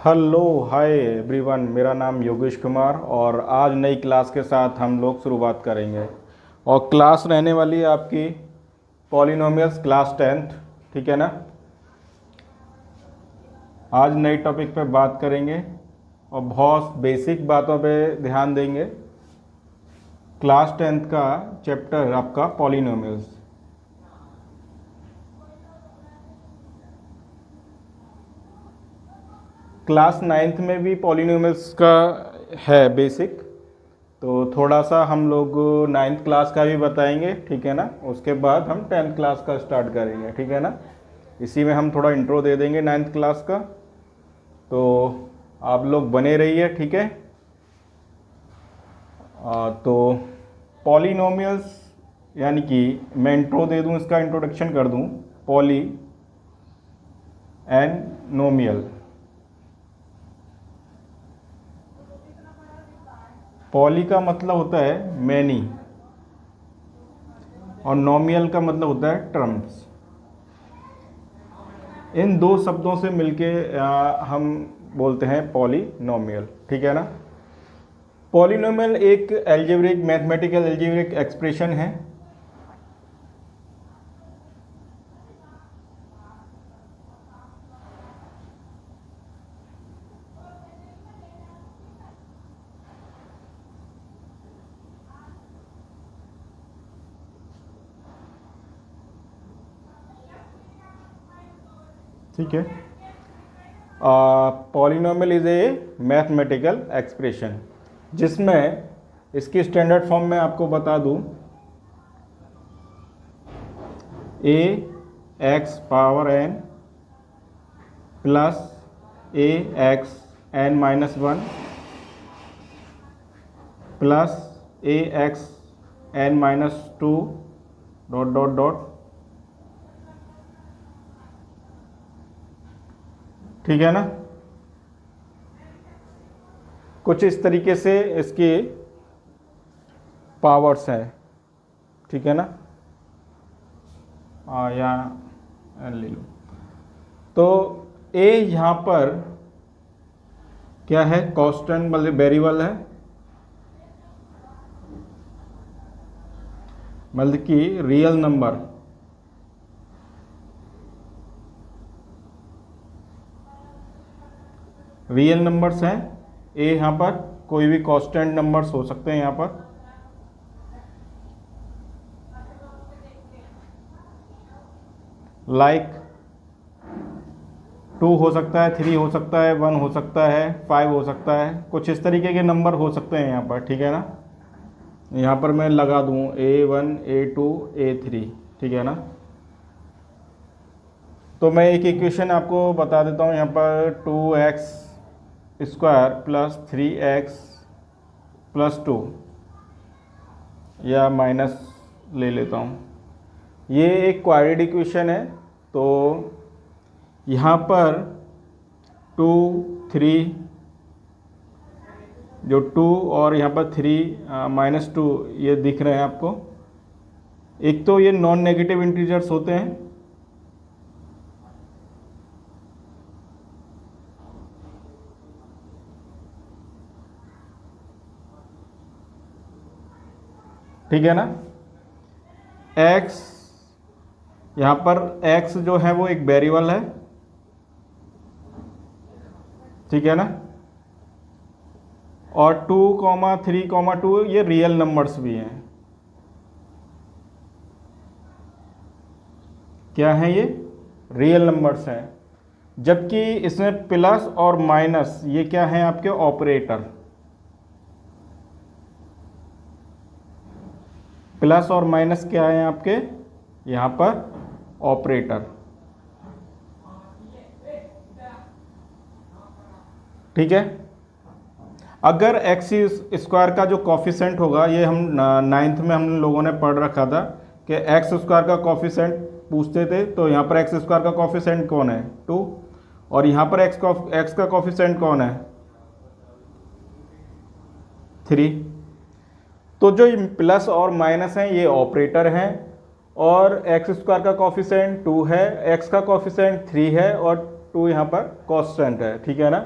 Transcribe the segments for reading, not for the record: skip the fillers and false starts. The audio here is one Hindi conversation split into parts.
हेलो हाय एवरीवन, मेरा नाम योगेश कुमार और आज नई क्लास के साथ हम लोग शुरुआत करेंगे। और क्लास रहने वाली है आपकी पॉलिनोमियल्स क्लास 10th। ठीक है ना। आज नई टॉपिक पे बात करेंगे और बहुत बेसिक बातों पे ध्यान देंगे। क्लास 10th का चैप्टर आपका पॉलिनोमियल्स। क्लास 9th में भी पॉलिनोमियल्स का है बेसिक, तो थोड़ा सा हम लोग 9th क्लास का भी बताएंगे। ठीक है ना। उसके बाद हम 10th क्लास का स्टार्ट करेंगे। ठीक है ना। इसी में हम थोड़ा इंट्रो दे देंगे 9th क्लास का, तो आप लोग बने रहिए। ठीक है। तो पॉलिनोमियल्स यानी कि मैं इंट्रो दे दूं, इसका इंट्रोडक्शन कर दूं। Poly and नोमियल। पॉली का मतलब होता है मैनी और नोमियल का मतलब होता है टर्म्स। इन दो शब्दों से मिलके हम बोलते हैं पॉलिनोमियल। ठीक है ना। पॉलिनोमियल एक एल्जेब्रिक मैथमेटिकल एल्जेब्रिक एक्सप्रेशन है ठीक है। Polynomial is a mathematical expression जिसमें इसकी स्टैंडर्ड फॉर्म में आपको बता दूं, a x power n plus a x n minus one plus a x n minus two dot dot dot. ठीक है ना। कुछ इस तरीके से इसकी पावर्स हैं। ठीक है ना। या ले लो तो ए यहाँ पर क्या है, कांस्टेंट मतलब वेरिएबल है, मतलब कि रियल नंबर। रियल नंबर्स हैं। ए यहाँ पर कोई भी कांस्टेंट नंबर्स हो सकते हैं। यहाँ पर लाइक 2 हो सकता है, 3 हो सकता है, 1 हो सकता है, 5 हो सकता है, कुछ इस तरीके के नंबर हो सकते हैं यहाँ पर। ठीक है ना। यहाँ पर मैं लगा दूँ A1 A2 A3। ठीक है ना। तो मैं एक इक्वेशन आपको बता देता हूँ यहाँ पर, 2x square plus 3x plus 2 या माइनस ले लेता हूँ। ये एक क्वाड्रेटिक इक्वेशन है। तो यहाँ पर 2 3 जो 2 और यहाँ पर 3 माइनस 2 ये दिख रहे हैं आपको। एक तो ये नॉन नेगेटिव इंटीजर्स होते हैं, ठीक है ना। x यहाँ पर x जो है वो एक वेरिएबल है। ठीक है ना। और 2, 3, 2 ये रियल नंबर्स भी हैं। क्या हैं ये? रियल नंबर्स हैं। जबकि इसमें प्लस और माइनस ये क्या हैं आपके ऑपरेटर। प्लस और माइनस क्या है आपके यहाँ पर ऑपरेटर। ठीक है। अगर एक्स स्क्वायर का जो कॉफिशेंट होगा, ये हम 9th में हम लोगों ने पढ़ रखा था कि एक्स स्क्वायर का कॉफिशेंट पूछते थे। तो यहाँ पर एक्स स्क्वायर का कॉफिशेंट कौन है? 2। और यहाँ पर एक्स का कॉफिशेंट कौन है? 3। तो जो प्लस और माइनस हैं ये ऑपरेटर हैं, और एक्स स्क्वायर का कॉफिशेंट 2 है, एक्स का कॉफिशेंट 3 है और 2 यहाँ पर कांस्टेंट है। ठीक है ना।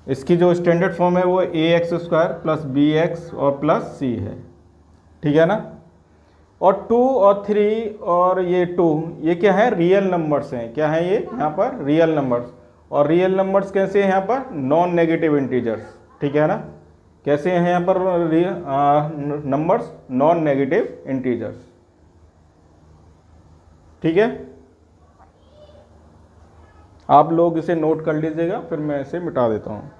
इसकी जो स्टैंडर्ड फॉर्म है वो a x square plus b x और प्लस सी है, ठीक है ना। और 2 और 3 और ये 2 ये क्या है, रियल नंबर्स हैं। क्या है ये यहाँ पर, रियल नंबर्स। और रियल नंबर्स कैसे हैं यहाँ पर, नॉन नेगेटिव इंटीजर्स, ठीक है ना। कैसे हैं यहाँ पर नंबर्स, नॉन नेगेटिव इंटीजर्स, ठीक है। आप लोग इसे नोट कर लीजिएगा, फिर मैं इसे मिटा देता हूँ।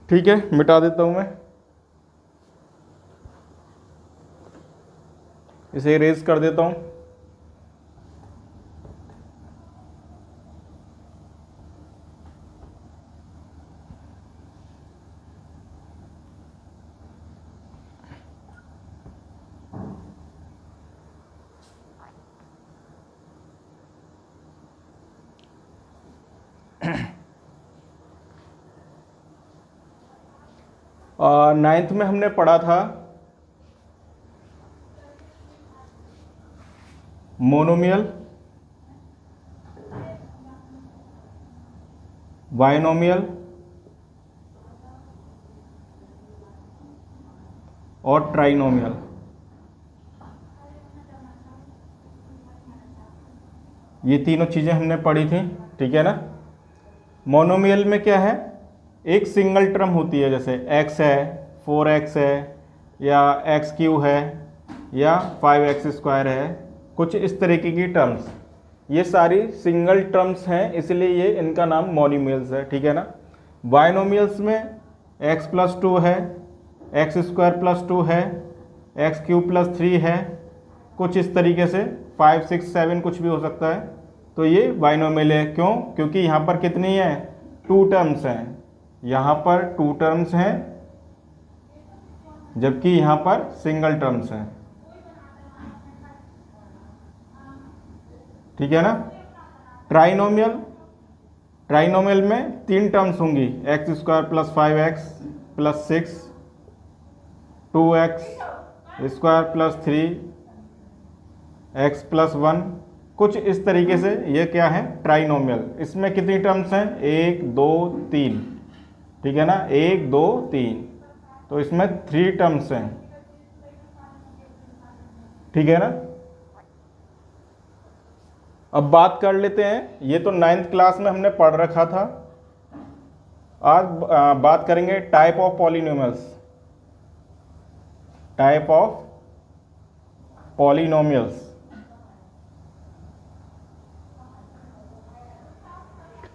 ठीक है, मिटा देता हूँ मैं इसे, इरेज कर देता हूँ। नाइन्थ में हमने पढ़ा था मोनोमियल, बाइनोमियल और ट्राइनोमियल। ये तीनों चीज़ें हमने पढ़ी थी, ठीक है ना। मोनोमियल में क्या है, एक सिंगल टर्म होती है, जैसे x है, 4x है, या x³ है, या 5x स्क्वायर है, कुछ इस तरीके की टर्म्स। ये सारी सिंगल टर्म्स हैं, इसलिए ये इनका नाम मोनोमियल्स है, ठीक है ना। बाइनोमियल्स में x+2 है, x² + 2 है, x³ + 3 है, कुछ इस तरीके से 5, 6, 7 कुछ भी हो सकता है। तो ये बाइनोमियल है, क्यों, क्योंकि यहाँ पर कितनी है, 2 टर्म्स हैं। यहाँ पर 2 टर्म्स हैं, जबकि यहाँ पर सिंगल टर्म्स हैं, ठीक है ना। ट्राइनोमियल, ट्राइनोमियल में 3 टर्म्स होंगी, x² + 5x + 6, 2x² + 3, x + 1, कुछ इस तरीके से। ये क्या है, ट्राइनोमियल। इसमें कितनी टर्म्स हैं, 1, 2, 3, ठीक है ना, 1, 2, 3। तो इसमें 3 टर्म्स हैं, ठीक है ना। अब बात कर लेते हैं, ये तो 9th क्लास में हमने पढ़ रखा था। आज बात करेंगे type of polynomials, type of polynomials.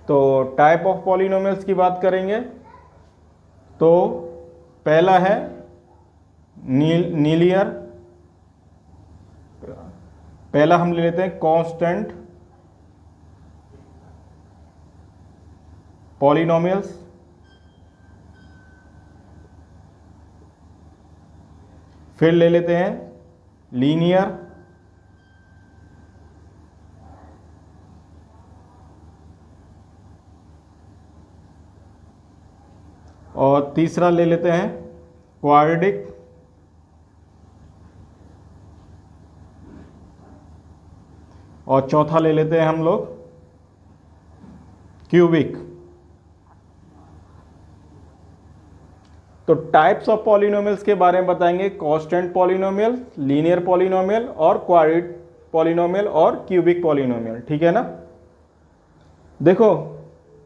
तो टाइप ऑफ पॉलिनोमियल्स की बात करेंगे तो पहला है लीनियर। पहला हम ले लेते हैं कांस्टेंट पॉलिनोमियल्स। फिर ले लेते हैं लीनियर, और तीसरा ले लेते हैं क्वाड्रेटिक, और चौथा ले लेते हैं हम लोग क्यूबिक। तो टाइप्स ऑफ पॉलिनोमियल्स के बारे में बताएंगे, कांस्टेंट पॉलिनोमियल, लीनियर पॉलिनोमियल, और क्वाड्रेटिक पॉलिनोमियल, और क्यूबिक पॉलिनोमियल, ठीक है ना। देखो,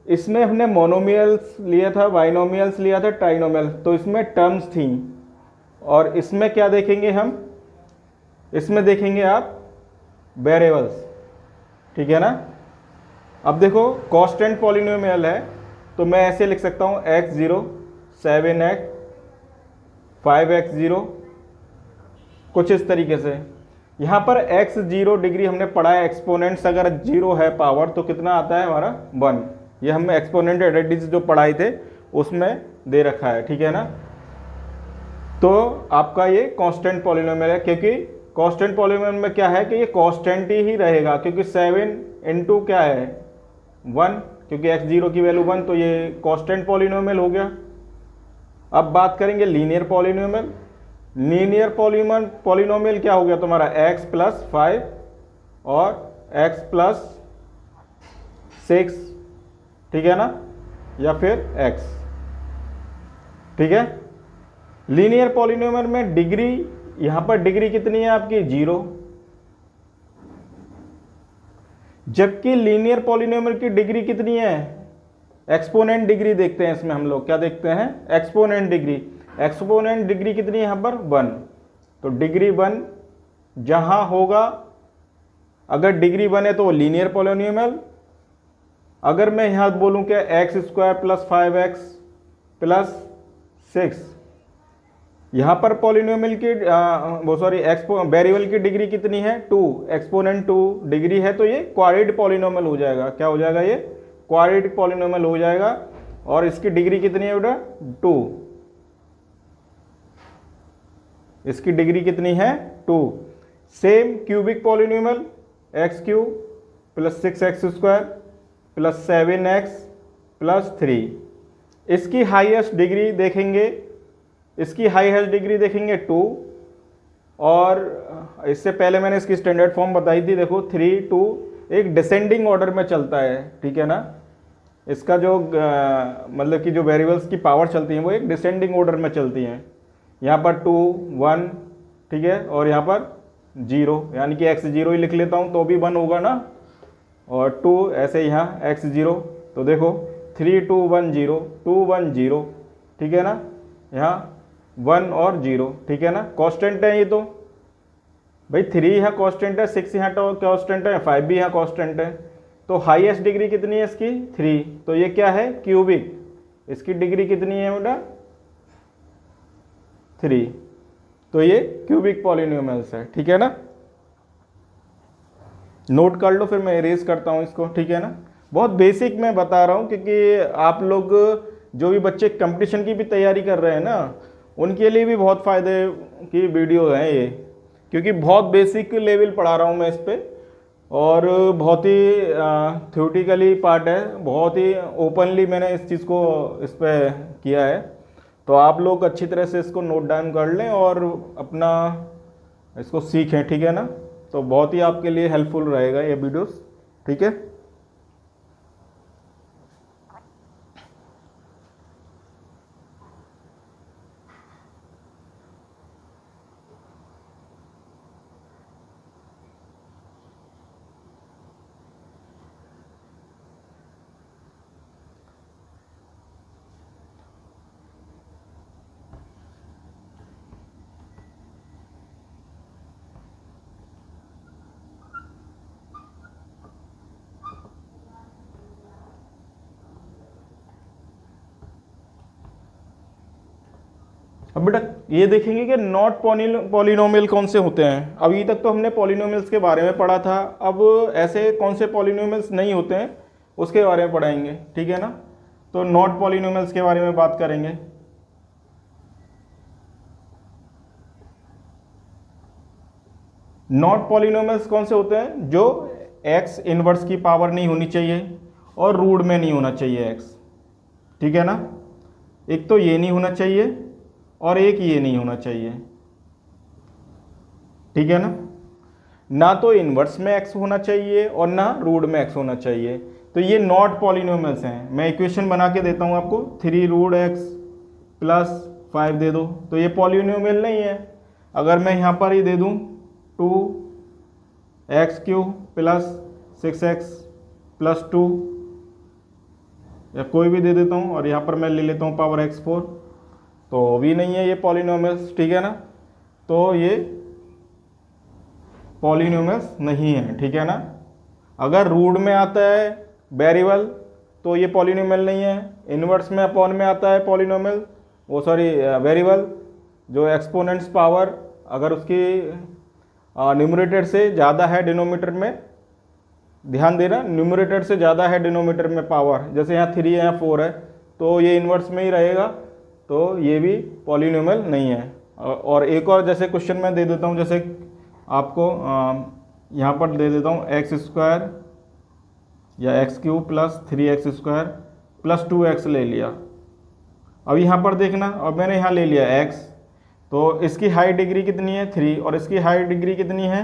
इसमें हमने मोनोमियल्स लिया था, बाइनोमियल्स लिया था, ट्राइनोमियल, तो इसमें टर्म्स थी। और इसमें क्या देखेंगे हम, इसमें देखेंगे आप वेरिएबल्स, ठीक है ना। अब देखो, कांस्टेंट पॉलिनोमियल है तो मैं ऐसे लिख सकता हूँ x0, 7x, 5x0, कुछ इस तरीके से। यहाँ पर x 0 डिग्री हमने पढ़ा है, एक्सपोनेंट्स अगर 0 है पावर तो कितना आता है हमारा 1। ये हम एक्सपोनेंट एडिटिव जो पढ़ाए थे उसमें दे रखा है, ठीक है ना। तो आपका ये कांस्टेंट पॉलिनोमियल है, क्योंकि कांस्टेंट पॉलिनोमियल में क्या है कि ये कांस्टेंट ही रहेगा, क्योंकि 7 इंटू क्या है 1, क्योंकि x 0 की वैल्यू 1, तो ये कांस्टेंट पॉलिनोमियल हो गया। अब बात करेंगे लीनियर पॉलिनोमियल। लीनियर पॉलिनोमियल क्या हो गया तुम्हारा x प्लस 5 और x प्लस 6, ठीक है ना, या फिर x, ठीक है। लीनियर पॉलिनोमियल में डिग्री, यहां पर डिग्री कितनी है आपकी 0, जबकि लीनियर पॉलिनोमियल की डिग्री कितनी है, एक्सपोनेंट डिग्री देखते हैं इसमें हम लोग, क्या देखते हैं एक्सपोनेंट डिग्री। एक्सपोनेंट डिग्री कितनी है यहां पर 1, तो डिग्री 1 जहां होगा, अगर डिग्री 1 है तो लीनियर पॉलिनोमियल। अगर मैं यहां बोलूं कि x square plus 5x plus 6, यहां पर पॉलिनोमियल की वेरिएबल की डिग्री कितनी है 2, एक्सपोनेंट 2 डिग्री है, तो ये क्वाड्रेटिक पॉलिनोमियल हो जाएगा। क्या हो जाएगा, ये क्वाड्रेटिक पॉलिनोमियल हो जाएगा। और इसकी डिग्री कितनी है बेटा 2, इसकी डिग्री कितनी है 2। Same cubic polynomial x cube plus 6x square plus 7x plus 3, इसकी हाईएस्ट डिग्री देखेंगे, इसकी हाईएस्ट डिग्री देखेंगे 2, और इससे पहले मैंने इसकी स्टैंडर्ड फॉर्म बताई थी, देखो 3 2 एक डिसेंडिंग ऑर्डर में चलता है, ठीक है ना। इसका जो मतलब कि जो वेरिएबल्स की पावर चलती हैं वो एक डिसेंडिंग ऑर्डर में चलती हैं। यहाँ पर 2 1, ठीक है, और यहाँ पर 0, यानी कि x 0 ही लिख लेता हूँ तो भी 1 होगा ना, और 2 ऐसे यहाँ x 0, तो देखो 3 2 1 0 2 1 0, ठीक है ना, यहाँ 1 और 0, ठीक है ना। कांस्टेंट है ये, तो भाई 3 यहाँ कांस्टेंट है, 6 यहाँ तो कांस्टेंट है, 5 भी यहाँ कांस्टेंट है। तो हाईएस्ट डिग्री कितनी है इसकी 3, तो ये क्या है क्यूबिक, इसकी डिग्री कितनी है बेटा 3, तो ये क्यूबिक पॉलिनोमियल्स है, ठीक है ना। नोट कर लो, फिर मैं इरेज करता हूँ इसको, ठीक है ना। बहुत बेसिक मैं बता रहा हूँ, क्योंकि आप लोग जो भी बच्चे कंपटीशन की भी तैयारी कर रहे हैं ना, उनके लिए भी बहुत फ़ायदे की वीडियो है ये, क्योंकि बहुत बेसिक लेवल पढ़ा रहा हूँ मैं इस पर, और बहुत ही थ्योरेटिकली पार्ट है, बहुत ही ओपनली मैंने इस चीज़ को इस पर किया है। तो आप लोग अच्छी तरह से इसको नोट डाउन कर लें और अपना इसको सीखें, ठीक है ना। तो बहुत ही आपके लिए हेल्पफुल रहेगा ये वीडियोस, ठीक है। अब बेटा ये देखेंगे कि नॉट पॉलिनोमियल कौन से होते हैं। अभी तक तो हमने पॉलिनोमियल्स के बारे में पढ़ा था, अब ऐसे कौन से पॉलिनोमियल्स नहीं होते हैं उसके बारे में पढ़ाएंगे, ठीक है ना। तो नॉट पॉलिनोमियल्स के बारे में बात करेंगे। नॉट पॉलिनोमियल्स कौन से होते हैं, जो एक्स इनवर्स की पावर नहीं होनी चाहिए और रूट में नहीं होना चाहिए एक्स, ठीक है ना। एक तो ये नहीं होना चाहिए और एक ये नहीं होना चाहिए, ठीक है ना तो इनवर्स में एक्स होना चाहिए और ना रूट में एक्स होना चाहिए। तो ये नॉट पॉलिनोमियल्स हैं। मैं इक्वेशन बना के देता हूं आपको, 3 रूट एक्स प्लस 5 दे दो, तो ये पॉलिनोमियल नहीं है। अगर मैं यहां पर ही दे दूं 2x cube plus 6x plus 2, या कोई भी दे देता हूं, और यहां पर मैं ले लेता हूं पावर x4, तो भी नहीं है ये पॉलिनोमियल्स, ठीक है ना। तो ये पॉलिनोमियल्स नहीं है, ठीक है ना। अगर रूट में आता है वेरिएबल तो ये पॉलिनोमियल नहीं है। इनवर्स में अपॉन में आता है पॉलिनोमियल, वो सॉरी वेरिएबल, जो एक्सपोनेंट्स पावर अगर उसकी न्यूमरेटर से ज़्यादा है डिनोमीटर में, ध्यान देना न्यूमरेटर से ज़्यादा है डिनोमीटर में पावर, जैसे यहाँ 3 है यहाँ 4 है तो ये इन्वर्स में ही रहेगा, तो ये भी पॉलिनोमियल नहीं है। और एक और जैसे क्वेश्चन मैं दे देता हूँ, जैसे आपको यहाँ पर दे देता हूँ एक्स स्क्वायर या x cube plus 3x square plus 2x ले लिया। अब यहाँ पर देखना, अब मैंने यहाँ ले लिया x, तो इसकी हाई डिग्री कितनी है 3 और इसकी हाई डिग्री कितनी है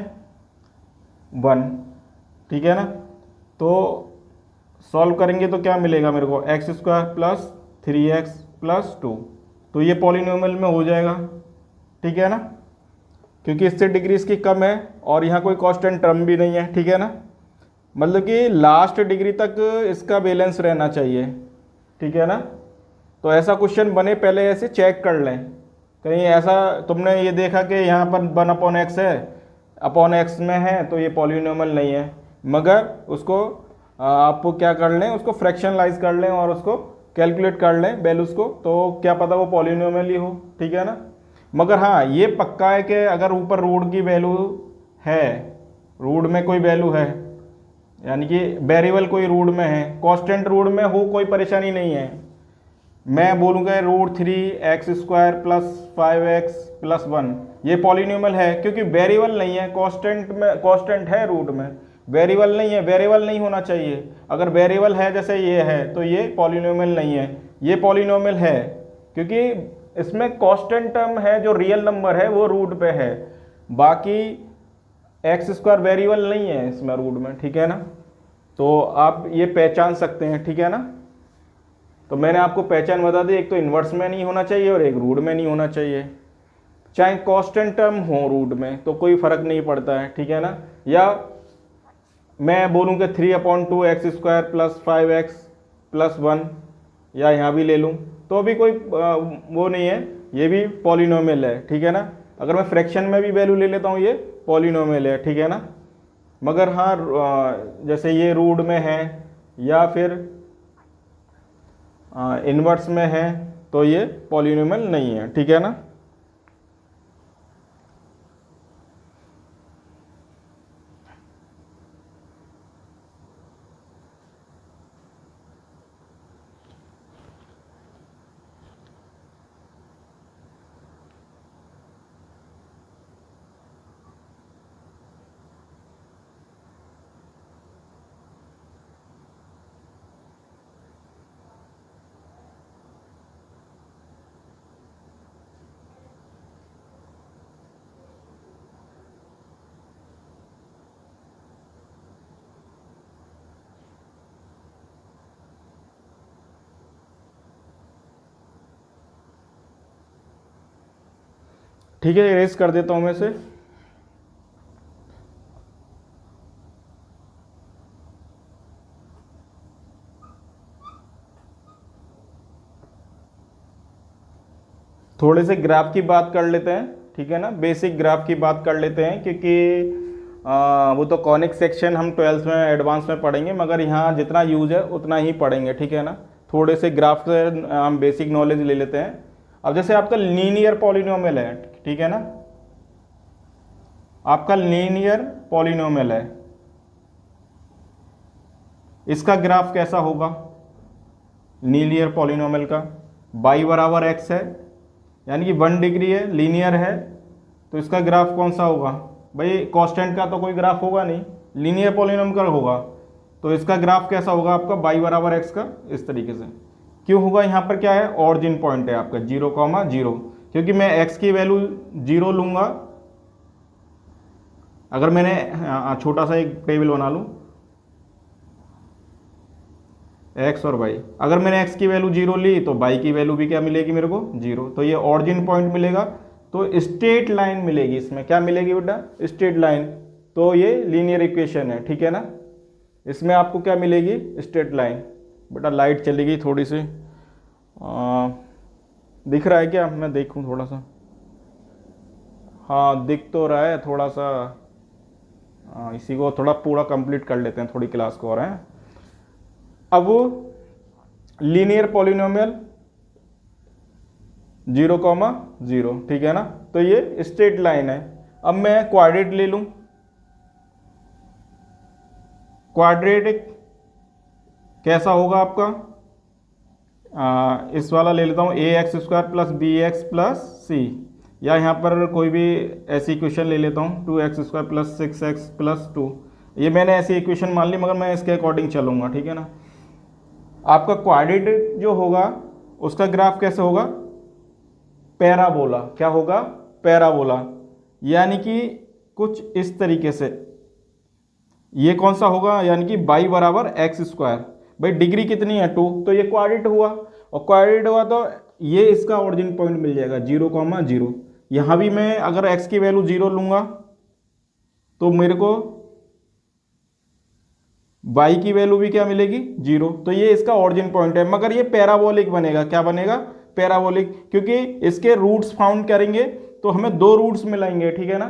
1, ठीक है ना। तो सॉल्व करेंगे तो क्या मिलेगा मेरे को, x square plus 3x plus 2, तो ये पॉलिनोमियल में हो जाएगा, ठीक है ना, क्योंकि इससे डिग्री इसकी कम है और यहाँ कोई कांस्टेंट टर्म भी नहीं है, ठीक है ना। मतलब कि लास्ट डिग्री तक इसका बैलेंस रहना चाहिए, ठीक है ना। तो ऐसा क्वेश्चन बने पहले ऐसे चेक कर लें, कहीं ऐसा तुमने ये देखा कि यहाँ पर 1/x है, अपॉन x में है तो ये पॉलिनोमियल नहीं है, मगर उसको आप क्या कर लें, उसको फ्रैक्शनलाइज कर लें और उसको कैलकुलेट कर लें वैल्यूज़ को, तो क्या पता वो पॉलिनोमियल ही हो, ठीक है ना। मगर हाँ ये पक्का है कि अगर ऊपर रूट की वैल्यू है, रूट में कोई वैल्यू है, यानी कि वेरिएबल कोई रूट में है, कांस्टेंट रूट में हो कोई परेशानी नहीं है, मैं बोलूँगा √3x square plus 5x plus 1 ये पॉलिनोमियल है, क्योंकि वेरिएबल नहीं है, कांस्टेंट में कांस्टेंट है रूट में, वेरिएबल नहीं है, वेरिएबल नहीं होना चाहिए। अगर वेरिएबल है जैसे ये है तो ये पॉलिनोमियल नहीं है, ये पॉलिनोमियल है क्योंकि इसमें कांस्टेंट टर्म है, जो रियल नंबर है वो रूट पे है, बाकी एक्स स्क्वायर वेरिएबल नहीं है इसमें रूट में, ठीक है ना। तो आप ये पहचान सकते हैं, ठीक है ना। तो मैंने आपको पहचान बता दी, एक तो इन्वर्स में नहीं होना चाहिए और एक रूट में नहीं होना चाहिए, चाहे कांस्टेंट टर्म हो रूट में तो कोई फर्क नहीं पड़ता है, ठीक है ना। या मैं बोलूँ कि 3/2x square plus 5x plus 1, या यहाँ भी ले लूँ तो भी कोई वो नहीं है, ये भी पॉलिनोमियल है, ठीक है ना। अगर मैं फ्रैक्शन में भी वैल्यू ले लेता हूँ ये पॉलिनोमियल है, ठीक है ना। मगर हाँ जैसे ये रूट में है या फिर इन्वर्स में है तो ये पॉलिनोमियल नहीं है, ठीक है ना। ठीक है, इरेज कर देता हूँ मैं इसे। थोड़े से ग्राफ की बात कर लेते हैं, ठीक है ना, बेसिक ग्राफ की बात कर लेते हैं, क्योंकि वो तो कॉनिक सेक्शन हम 12th में एडवांस में पढ़ेंगे, मगर यहाँ जितना यूज है उतना ही पढ़ेंगे, ठीक है ना। थोड़े से ग्राफ से हम बेसिक नॉलेज ले लेते हैं। अब जैसे आपका लीनियर पॉलिनोमियल है, ठीक है ना, आपका लीनियर पॉलिनोमियल है, इसका ग्राफ कैसा होगा लीनियर पॉलिनोमियल का, y बराबर x है, यानी कि 1 डिग्री है, लीनियर है, तो इसका ग्राफ कौन सा होगा भाई, कांस्टेंट का तो कोई ग्राफ होगा नहीं, लीनियर पॉलिनोमियल का होगा, तो इसका ग्राफ कैसा होगा आपका y बराबर x का, इस तरीके से। क्यों होगा, यहाँ पर क्या है, ऑरिजिन पॉइंट है आपका 0,0, क्योंकि मैं x की वैल्यू 0 लूँगा। अगर मैंने छोटा सा एक टेबल बना लूँ x और y, अगर मैंने x की वैल्यू 0 ली तो y की वैल्यू भी क्या मिलेगी मेरे को 0, तो ये ऑरिजिन पॉइंट मिलेगा, तो स्ट्रेट लाइन मिलेगी, इसमें क्या मिलेगी बेटा, स्ट्रेट लाइन, तो ये लीनियर इक्वेशन है, ठीक है ना। इसमें आपको क्या मिलेगी, स्ट्रेट लाइन। बेटा लाइट चली गई थोड़ी सी, दिख रहा है क्या, मैं देखूं थोड़ा सा, हाँ दिख तो रहा है थोड़ा सा, इसी को थोड़ा पूरा कंप्लीट कर लेते हैं थोड़ी क्लास को और हैं। अब लीनियर पॉलिनोमियल 0,0, ठीक है ना, तो ये स्ट्रेट लाइन है, अब मैं क्वाड्रेट ले लूँ, क्वाड्रेटिक कैसा होगा आपका, इस वाला ले लेता हूँ a x square plus b x plus c, या यहाँ पर कोई भी ऐसी इक्वेशन ले लेता हूँ 2x² प्लस 6x प्लस 2। ये मैंने ऐसी इक्वेशन मान ली, मगर मैं इसके अकॉर्डिंग चलूँगा, ठीक है ना। आपका क्वाड्रेटिक जो होगा उसका ग्राफ कैसे होगा, पैराबोला। क्या होगा, पैराबोला, यानी कि कुछ इस तरीके से। ये कौन सा होगा, यानी कि y बराबर एक्स स्क्वायर। भाई डिग्री कितनी है 2, तो ये क्वाड्रेट हुआ, और क्वाड्रेट हुआ तो ये इसका ओरिजिन पॉइंट मिल जाएगा 0,0। यहाँ भी मैं अगर x की वैल्यू 0 लूँगा तो मेरे को y की वैल्यू भी क्या मिलेगी 0, तो ये इसका ओरिजिन पॉइंट है। मगर ये पैराबोलिक बनेगा, क्या बनेगा, पैराबोलिक, क्योंकि इसके रूट्स फाउंड करेंगे तो हमें 2 रूट्स मिलेंगे, ठीक है ना।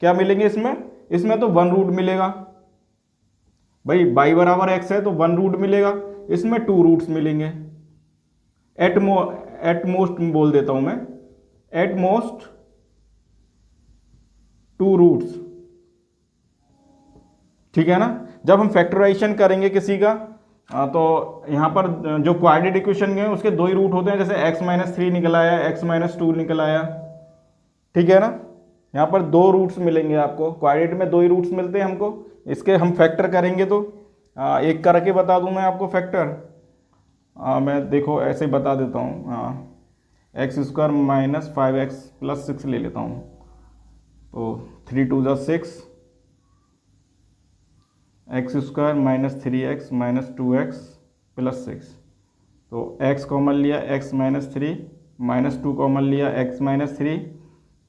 क्या मिलेंगे इसमें तो 1 रूट मिलेगा। भाई y बराबर x है तो 1 रूट मिलेगा, इसमें 2 रूट्स मिलेंगे। एट मोस्ट बोल देता हूं मैं, एट मोस्ट 2 रूट्स, ठीक है ना। जब हम फैक्टराइजेशन करेंगे किसी का तो यहाँ पर जो क्वाड्रेटिक इक्वेशन के उसके 2 ही रूट होते हैं, जैसे x-3 निकल आया, x-2 निकल आया, ठीक है ना। यहाँ पर 2 रूट्स मिलेंगे आपको, क्वाड्रेट में 2 ही रूट्स मिलते हैं हमको। इसके हम फैक्टर करेंगे तो एक करके बता दूं मैं आपको फैक्टर। मैं देखो ऐसे बता देता हूँ, x² माइनस 5x प्लस 6 ले लेता हूँ, तो 3 2 6, x² minus 3x minus 2x plus 6, तो x कॉमन लिया, x माइनस 3 माइनस 2 कॉमन लिया, x माइनस 3,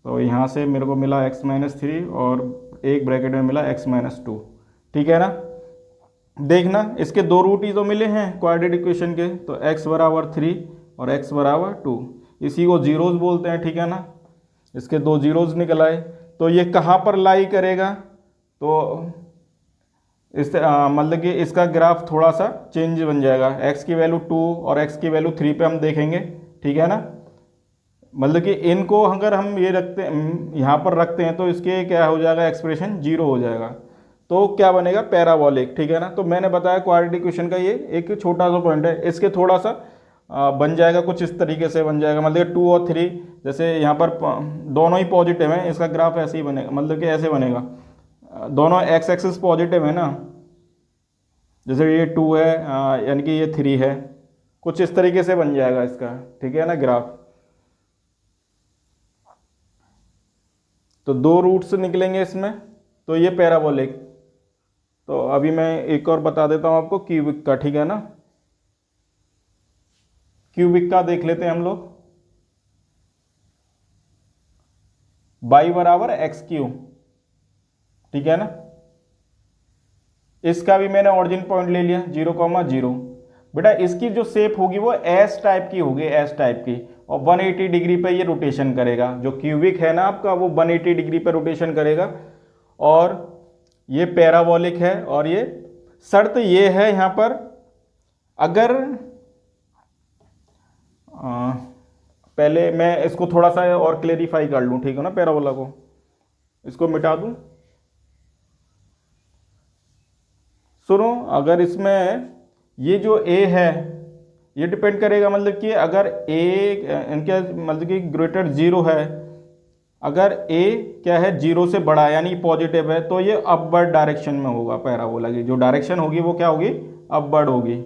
तो यहाँ से मेरे को मिला x माइनस 3 और एक ब्रैकेट में मिला x माइनस 2, ठीक है ना। देखना इसके 2 रूट ही तो मिले हैं क्वाड्रेटिक इक्वेशन के, तो x बराबर 3 और x बराबर 2, इसी को जीरोज बोलते हैं, ठीक है ना। इसके 2 जीरोज निकल आए, तो ये कहाँ पर लाई करेगा, तो इस मतलब कि इसका ग्राफ थोड़ा सा चेंज बन जाएगा। x की वैल्यू 2 और x की वैल्यू 3 पे हम देखेंगे, ठीक है ना। मतलब कि इनको अगर हम ये रखते यहाँ पर रखते हैं तो इसके क्या हो जाएगा, एक्सप्रेशन 0 हो जाएगा, तो क्या बनेगा, पैराबोलिक, ठीक है ना। तो मैंने बताया क्वाड्रेटिक इक्वेशन का ये एक छोटा सा पॉइंट है, इसके थोड़ा सा बन जाएगा, कुछ इस तरीके से बन जाएगा। मतलब 2 और 3 जैसे यहाँ पर दोनों ही पॉजिटिव हैं, इसका ग्राफ ऐसे ही बनेगा, मतलब कि ऐसे बनेगा, दोनों एक्स एक्सिस पॉजिटिव है ना, जैसे ये 2 है यानी कि ये 3 है, कुछ इस तरीके से बन जाएगा इसका, ठीक है ना ग्राफ। तो 2 रूट्स निकलेंगे इसमें, तो ये पैराबोलिक। तो अभी मैं एक और बता देता हूं आपको क्यूबिक का, ठीक है ना। क्यूबिक का देख लेते हैं हम लोग, y बराबर x3, ठीक है ना। इसका भी मैंने ऑरिजिन पॉइंट ले लिया 0,0। बेटा इसकी जो शेप होगी वो एस टाइप की होगी, एस टाइप की, और 180 डिग्री पे ये रोटेशन करेगा। जो क्यूबिक है ना आपका वो 180 डिग्री पे रोटेशन करेगा, और ये पैराबोलिक है। और ये शर्त ये है यहाँ पर, अगर पहले मैं इसको थोड़ा सा और क्लेरिफाई कर लूँ, ठीक है ना, पैराबोला को इसको मिटा दूँ। सुनो, अगर इसमें ये जो a है ये डिपेंड करेगा, मतलब कि अगर a इनके मतलब कि ग्रेटर 0 है, अगर a क्या है 0 से बड़ा यानी पॉजिटिव है, तो ये अपवर्ड डायरेक्शन में होगा। पैराबोला की जो डायरेक्शन होगी वो क्या होगी, अपवर्ड होगी,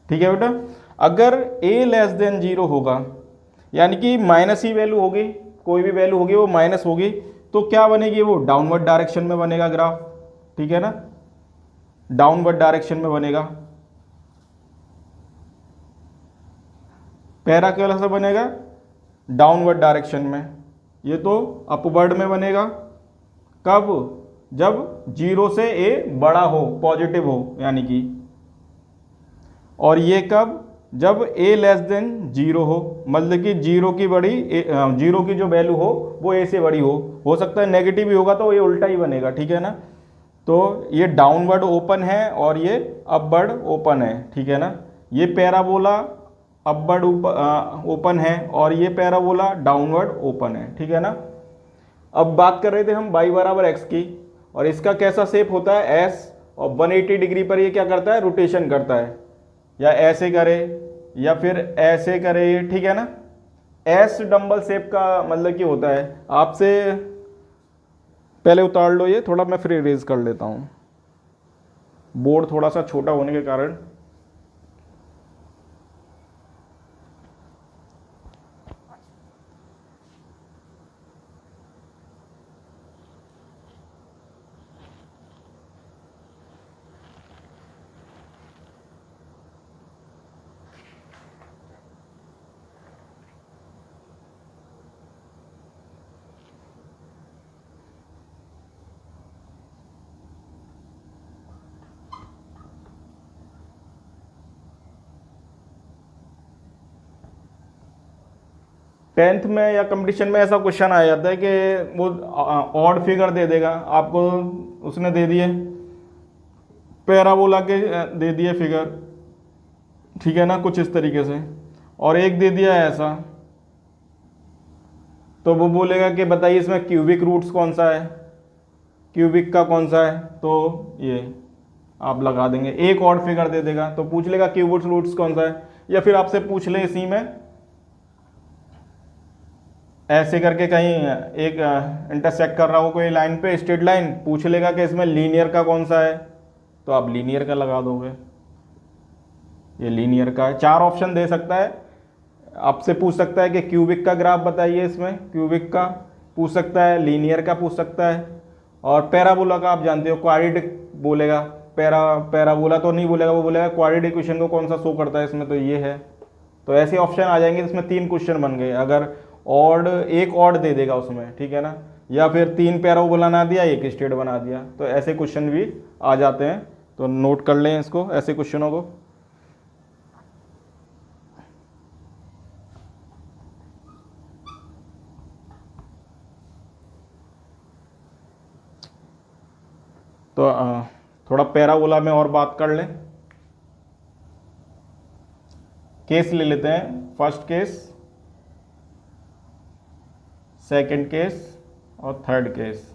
ठीक है बेटा। अगर a लेस देन 0 होगा, यानी कि माइनस ही वैल्यू होगी, कोई भी वैल्यू होगी वो माइनस होगी, तो क्या बनेगी, वो डाउनवर्ड डायरेक्शन में बनेगा ग्राफ, ठीक है ना, डाउनवर्ड डायरेक्शन में बनेगा। पैरा कैसा बनेगा, डाउनवर्ड डायरेक्शन में, ये तो अपवर्ड में बनेगा। कब, जब 0 से a बड़ा हो, पॉजिटिव हो यानी कि, और ये कब, जब a लेस देन 0 हो, मतलब कि 0 की बड़ी 0 की जो वैल्यू हो वो a से बड़ी हो सकता है नेगेटिव भी होगा तो ये उल्टा ही बनेगा, ठीक है ना। तो ये डाउनवर्ड ओपन है और ये अपवर्ड ओपन है, ठीक है ना। ये पैराबोला अपवर्ड ओपन है और ये पैराबोला डाउनवर्ड ओपन है, ठीक है ना। अब बात कर रहे थे हम y बराबर एक्स की, और इसका कैसा शेप होता है एस, और 180 डिग्री पर ये क्या करता है रोटेशन करता है, या ऐसे करे या फिर ऐसे करे, ठीक है ना। एस डंबल शेप का मतलब कि होता है। आपसे पहले उतार लो ये, थोड़ा मैं फिर इरेज कर लेता हूँ, बोर्ड थोड़ा सा छोटा होने के कारण। टेंथ में या कंपटीशन में ऐसा क्वेश्चन आ जाता है कि वो ऑड फिगर दे देगा आपको, उसने दे दिए पैराबोला के, दे दिए फिगर, ठीक है ना, कुछ इस तरीके से, और एक दे दिया ऐसा। तो वो बोलेगा कि बताइए इसमें क्यूबिक रूट्स कौन सा है, क्यूबिक का कौन सा है, तो ये आप लगा देंगे। एक और फिगर दे देगा तो पूछ लेगा क्यूबिक रूट्स कौन सा है, या फिर आपसे पूछ ले इसी में ऐसे करके कहीं एक इंटरसेक्ट कर रहा हो कोई लाइन पे, स्ट्रेट लाइन, पूछ लेगा कि इसमें लीनियर का कौन सा है, तो आप लीनियर का लगा दोगे, ये लीनियर का है। 4 ऑप्शन दे सकता है, आपसे पूछ सकता है कि क्यूबिक का ग्राफ बताइए, इसमें क्यूबिक का पूछ सकता है, लीनियर का पूछ सकता है, और पैराबोला का आप जानते हो क्वाड्रेटिक बोलेगा, पैराबोला तो नहीं बोलेगा, वो बोलेगा क्वाड्रेटिक इक्वेशन को कौन सा शो करता है इसमें, तो ये है। तो ऐसे ऑप्शन आ जाएंगे, इसमें 3 क्वेश्चन बन गए। अगर ऑड, एक ऑड दे देगा उसमें, ठीक है ना, या फिर 3 पैराबोला ना दिया, एक स्ट्रेट बना दिया, तो ऐसे क्वेश्चन भी आ जाते हैं। तो नोट कर लें इसको, ऐसे क्वेश्चनों को। तो थोड़ा पैराबोला में और बात कर लें। केस ले लेते हैं, फर्स्ट केस, सेकंड केस और थर्ड केस।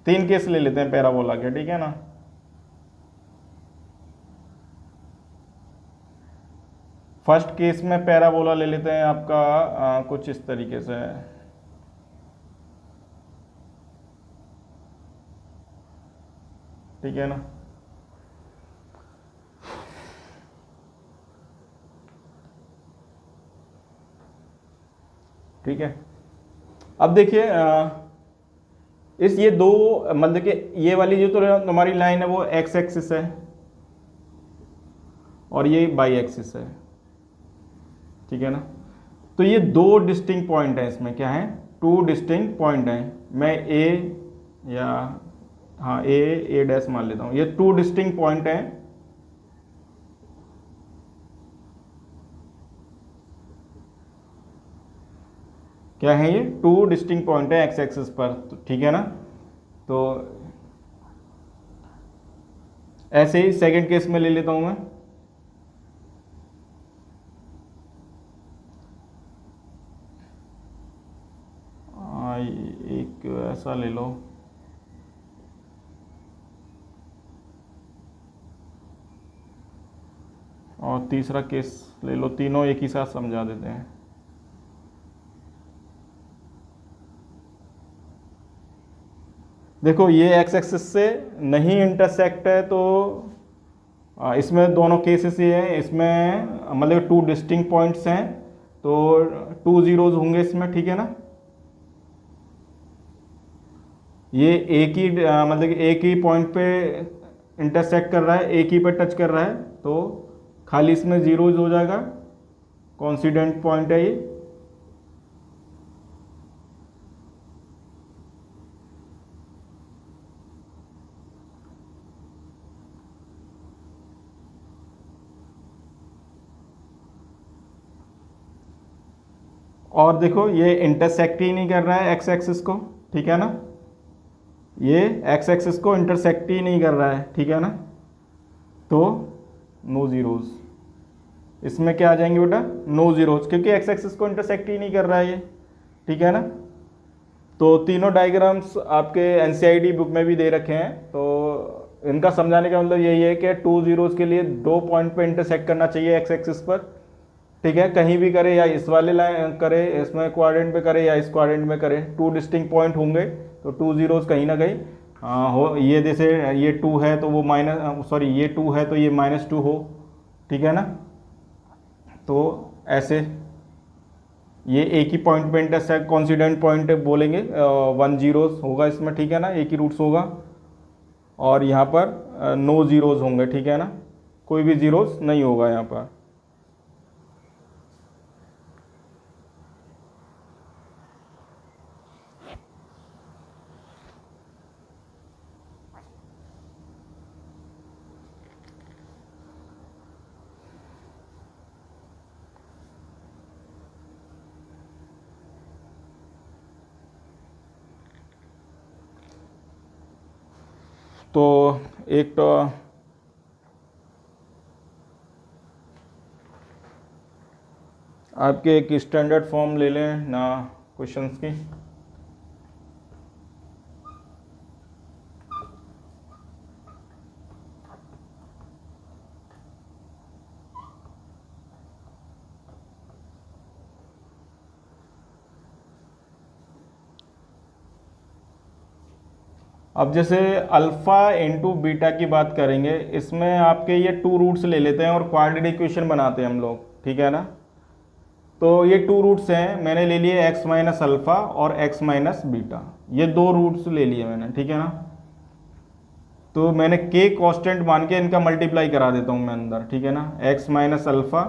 3 केस ले लेते हैं पैराबोला के, ठीक है ना। फर्स्ट केस में पैराबोला ले लेते हैं आपका कुछ इस तरीके से, ठीक है ना। ठीक है, अब देखिए इस ये दो, मतलब कि ये वाली जो तो तुम्हारी लाइन है वो एक्स एक्सिस है और ये वाई एक्सिस है, ठीक है ना। तो ये 2 डिस्टिंक्ट पॉइंट है, इसमें क्या है, 2 डिस्टिंक्ट पॉइंट है। मैं ए, या हाँ ए डैश मान लेता हूँ, ये 2 डिस्टिंक्ट पॉइंट है। क्या है ये, 2 डिस्टिंक्ट पॉइंट है एक्स एक्सिस पर, तो ठीक है ना। तो ऐसे ही सेकंड केस में ले लेता हूं मैं। एक ऐसा ले लो, और तीसरा केस ले लो, तीनों एक ही साथ समझा देते हैं। देखो ये एक्स एक्सिस से नहीं इंटरसेक्ट है, तो इसमें दोनों केसेस ये हैं, इसमें मतलब 2 डिस्टिंक्ट पॉइंट्स हैं, तो 2 जीरोज होंगे इसमें, ठीक है ना। ये एक ही मतलब एक ही पॉइंट पे इंटरसेक्ट कर रहा है, एक ही पे टच कर रहा है, तो खाली इसमें जीरोज हो जाएगा, कॉन्सिडेंट पॉइंट है ये। और देखो ये इंटरसेक्ट ही नहीं कर रहा है एक्स एक्सिस को, ठीक है ना, ये एक्स एक्सिस को इंटरसेक्ट ही नहीं कर रहा है, ठीक है ना, तो नो जीरोज। इसमें क्या आ जाएंगे बेटा, नो जीरोज, क्योंकि एक्स एक्सिस को इंटरसेक्ट ही नहीं कर रहा है ये, ठीक है ना। तो तीनों डायग्राम्स आपके एनसीईआरटी बुक में भी दे रखे हैं, तो इनका समझाने का मतलब यही है कि टू जीरोज के लिए 2 पॉइंट पे इंटरसेक्ट करना चाहिए एक्स एक्सिस पर, ठीक है। कहीं भी करे, या इस वाले लाइन करे, इसमें क्वाड्रेंट पे करे या इस क्वाड्रेंट में करे, 2 डिस्टिंक्ट पॉइंट होंगे, तो 2 जीरोज कहीं ना कहीं हो। ये जैसे ये 2 है तो वो सॉरी ये 2 है तो ये -2 हो, ठीक है ना। तो ऐसे ये एक ही पॉइंट पे इंटरसेक्ट, कॉन्सिडेंट पॉइंट बोलेंगे, 1 जीरोज होगा इसमें, ठीक है ना, एक ही रूट्स होगा। और यहाँ पर नो जीरोज होंगे, ठीक है ना, कोई भी जीरोज नहीं होगा यहाँ पर। तो एक तो आपके एक स्टैंडर्ड फॉर्म ले लें ना क्वेश्चंस की। अब जैसे अल्फ़ा इंटू बीटा की बात करेंगे, इसमें आपके ये 2 रूट्स ले लेते हैं और क्वाड्रेटिक इक्वेशन बनाते हैं हम लोग, ठीक है ना। तो ये 2 रूट्स हैं, मैंने ले लिए x माइनस अल्फ़ा और x माइनस बीटा, ये 2 रूट्स ले लिए मैंने, ठीक है ना। तो मैंने k कांस्टेंट मान के इनका मल्टीप्लाई करा देता हूँ मैं अंदर, ठीक है ना। x माइनस अल्फ़ा,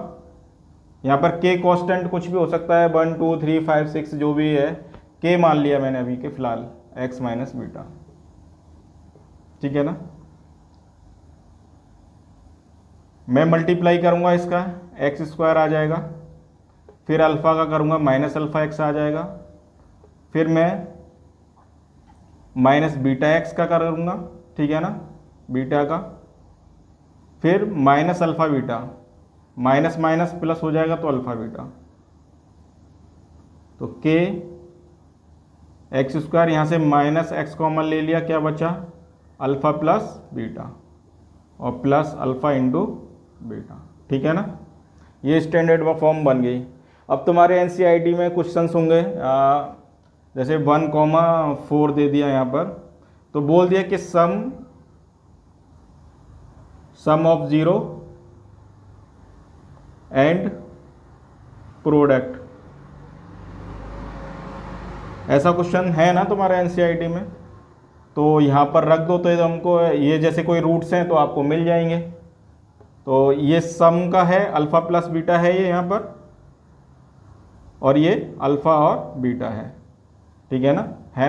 यहाँ पर k कांस्टेंट कुछ भी हो सकता है, 1 2 3 5 6 जो भी है, k मान लिया मैंने अभी के फिलहाल, x माइनस बीटा, ठीक है ना। मैं मल्टीप्लाई करूंगा इसका, एक्स स्क्वायर आ जाएगा, फिर अल्फ़ा का करूंगा माइनस अल्फ़ा एक्स आ जाएगा, फिर मैं माइनस बीटा एक्स का करूंगा, ठीक है ना, बीटा का, फिर minus alpha beta, minus minus plus हो जाएगा तो अल्फ़ा बीटा। तो के एक्स स्क्वायर, यहाँ से माइनस एक्स कॉमन ले लिया, क्या बचा, अल्फ़ा प्लस बीटा, और प्लस अल्फ़ा इंटू बीटा, ठीक है ना। ये स्टैंडर्ड फॉर्म बन गई। अब तुम्हारे एनसीईआरटी में क्वेश्चंस होंगे, जैसे 1,4 दे दिया यहाँ पर, तो बोल दिया कि sum of zero and product, ऐसा क्वेश्चन है ना तुम्हारे एनसीईआरटी में। तो यहाँ पर रख दो, तो हमको ये जैसे कोई रूट्स हैं तो आपको मिल जाएंगे। तो ये सम का है, अल्फ़ा प्लस बीटा है ये यहाँ पर, और ये अल्फ़ा और बीटा है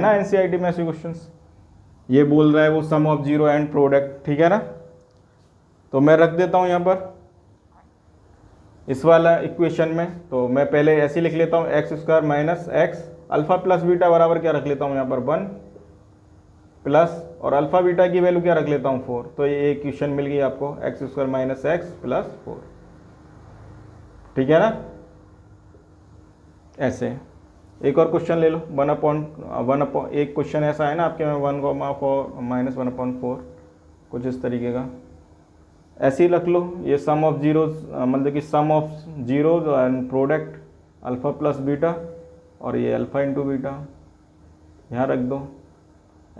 ना एनसीईआरटी में ऐसे क्वेश्चंस। ये बोल रहा है वो सम ऑफ ज़ीरो एंड प्रोडक्ट, ठीक है ना। तो मैं रख देता हूँ यहाँ पर इस वाला इक्वेशन में, तो मैं पहले ऐसे लिख लेता हूँ, x square minus x, alpha plus beta बराबर क्या रख लेता हूँ यहाँ पर 1 प्लस, और अल्फ़ा बीटा की वैल्यू क्या रख लेता हूँ 4। तो ये इक्वेशन मिल गई आपको, x square minus x plus 4, ठीक है ना। ऐसे एक और क्वेश्चन ले लो, 1/1, एक क्वेश्चन ऐसा है ना आपके में 1,4 माइनस 1/4, कुछ इस तरीके का, ऐसे ही रख लो। ये सम ऑफ जीरोज, मतलब कि sum of zeros and product alpha plus beta, और ये अल्फ़ा इंटू बीटा यहाँ रख दो,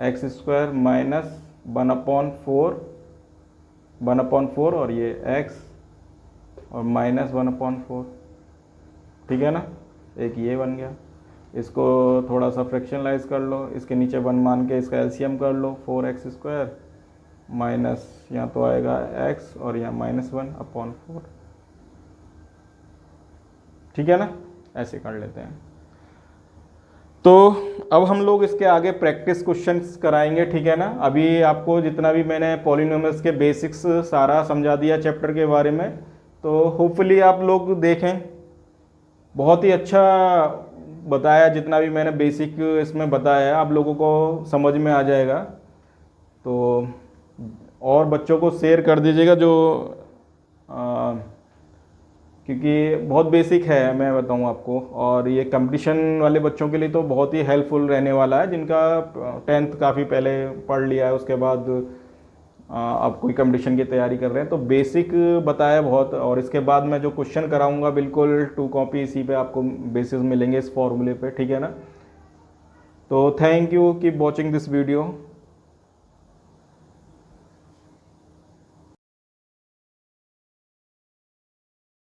एक्स स्क्वायर माइनस 1/4 और ये एक्स और माइनस 1/4, ठीक है ना। एक ये बन गया, इसको थोड़ा सा फ्रैक्शनलाइज कर लो, इसके नीचे 1 मान के इसका एलसीएम कर लो, 4x स्क्वायर माइनस यहाँ तो आएगा x और यहाँ -1/4, ठीक है ना। ऐसे कर लेते हैं। तो अब हम लोग इसके आगे प्रैक्टिस क्वेश्चंस कराएंगे, ठीक है ना। अभी आपको जितना भी मैंने पॉलिनोमियल्स के बेसिक्स सारा समझा दिया चैप्टर के बारे में, तो होपफुली आप लोग देखें, बहुत ही अच्छा बताया, जितना भी मैंने बेसिक इसमें बताया है आप लोगों को समझ में आ जाएगा। तो और बच्चों को शेयर कर दीजिएगा जो क्योंकि बहुत बेसिक है, मैं बताऊं आपको। और ये कंपटीशन वाले बच्चों के लिए तो बहुत ही हेल्पफुल रहने वाला है, जिनका 10th काफ़ी पहले पढ़ लिया है, उसके बाद आप कोई कंपटीशन की तैयारी कर रहे हैं। तो बेसिक बताया बहुत, और इसके बाद मैं जो क्वेश्चन कराऊंगा बिल्कुल 2 कॉपी इसी पे आपको बेसिस मिलेंगे इस फॉर्मूले पे, ठीक है ना। तो thank you, keep watching this video.